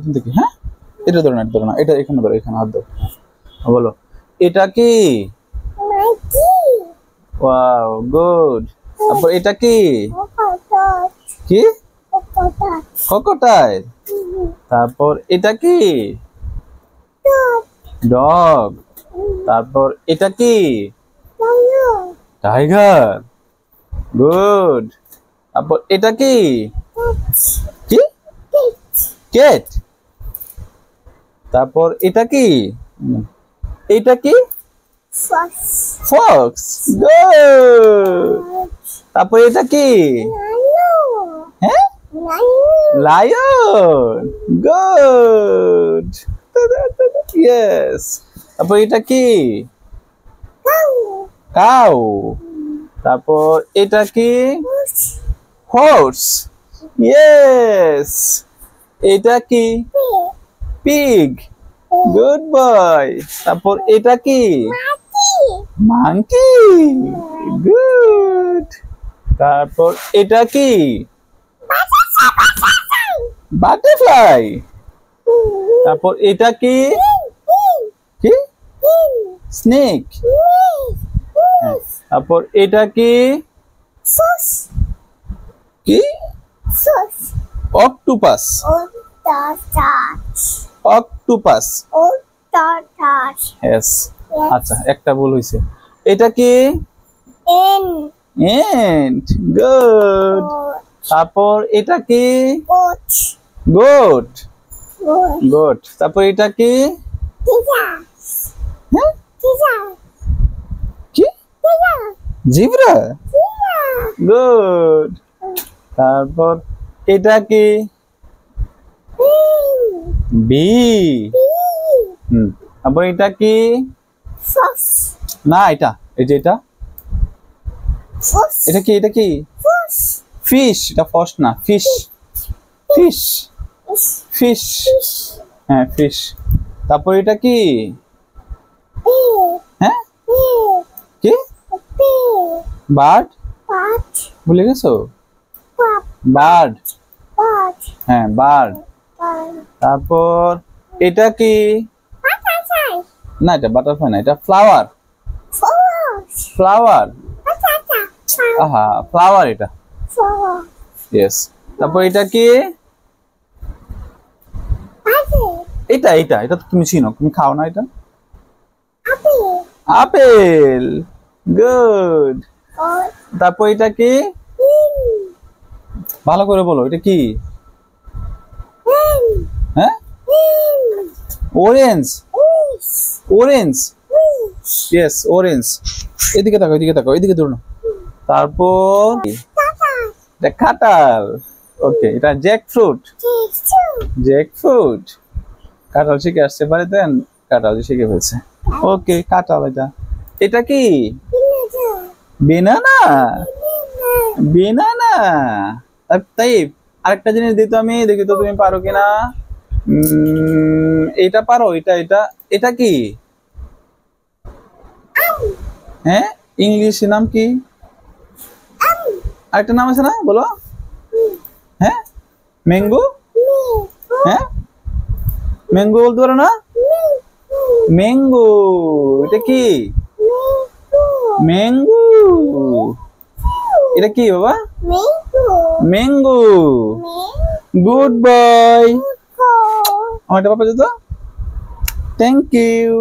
প্রথম থেকে। হ্যাঁ, এটা ধরো না, এটা ধরো না, এটা এখানে ধরো, এখানে হাত দাও। বলো, এটা কি? Wow, good. তারপর এটা কি? কি? ক্রোকোডাইল। তারপর এটা কি? ডগ। তারপর এটা কি? টাইগার। গুড। তারপর এটা কি? কি? ক্যাট। তারপর এটা কি? এটা কি? ফক্স। গুড। তারপর এটা কি? হ্যাঁ, লায়ন। গুড। ইয়েস। তারপর এটা কি? কাউ। তারপর এটা কি? হর্স। ইয়েস। এটা কি? পিগ। Good boy. তারপর এটা কি? মাঙ্কি। গুড। তারপর এটা কি? বাটারফ্লাই। তারপর এটা কি? কি? স্নেক। তারপর এটা কি? কি? অক্টোপাস। অক্টোপাস। यस। আচ্ছা, একটা ভুল হইছে। এটা কি? এন্ট। গুড। তারপর এটা কি? গোট। গোট। তারপর এটা কি? হ্যাঁ, কি? জিব্রা। গুড। তারপর এটা কি? বি। তারপর এটা কি? না, এটা, এই যে এটা, এটা কি? এটা কি? ফিশ। এটা ফস না, ফিশ। ফিশ। ফিশ। হ্যাঁ, ফিশ। তারপর এটা কি? হ্যাঁ, কি? বার্ড। ভুলে গেছো? বার্ড। হ্যাঁ, বার্ড। তারপর এটা কি? না, এটা বাটারফ্লাই না, এটা ফ্লাওয়ার। ফ্লাওয়ার। আহা, ফ্লাওয়ার এটা। ইয়েস। তারপর এটা কি? এটা এটা এটা তো তুমি চিনো, তুমি খাও না এটা? আপেল। গুড। তারপর এটা কি? ভালো করে বলো, এটা কি? হ্যাঁ, অরেঞ্জ। অরেঞ্জ। Yes, orange. এদিকে তাকাও, এদিকে তাকাও, এদিকে ধরো না। তারপর এটা কাঁঠাল। ওকে, এটা জ্যাকফ্রুট। জ্যাকফ্রুট। কাঁঠাল শিখে আসছে বাড়িতে, কাঁঠাল শিখে ফেলছে। ওকে, কাঁঠাল। এটা, এটা কি? বেনানা। বেনানা। তাই আরেকটা জিনিস দিত, আমি দেখি তো তুমি পারো কিনা। এটা পারো? এটা এটা এটা কি? হ্যাঁ, ইংলিশ নাম কি? আরেকটা নাম আছে না, বলো। হ্যাঁ, ম্যাঙ্গো। হ্যাঁ, ম্যাঙ্গো বলতে পারো না? ম্যাঙ্গো। এটা কি? ম্যাঙ্গো। এটা কি বাবা? ম্যাঙ্গো। Good boy. আমার এটা বাবা, যেত। Thank you.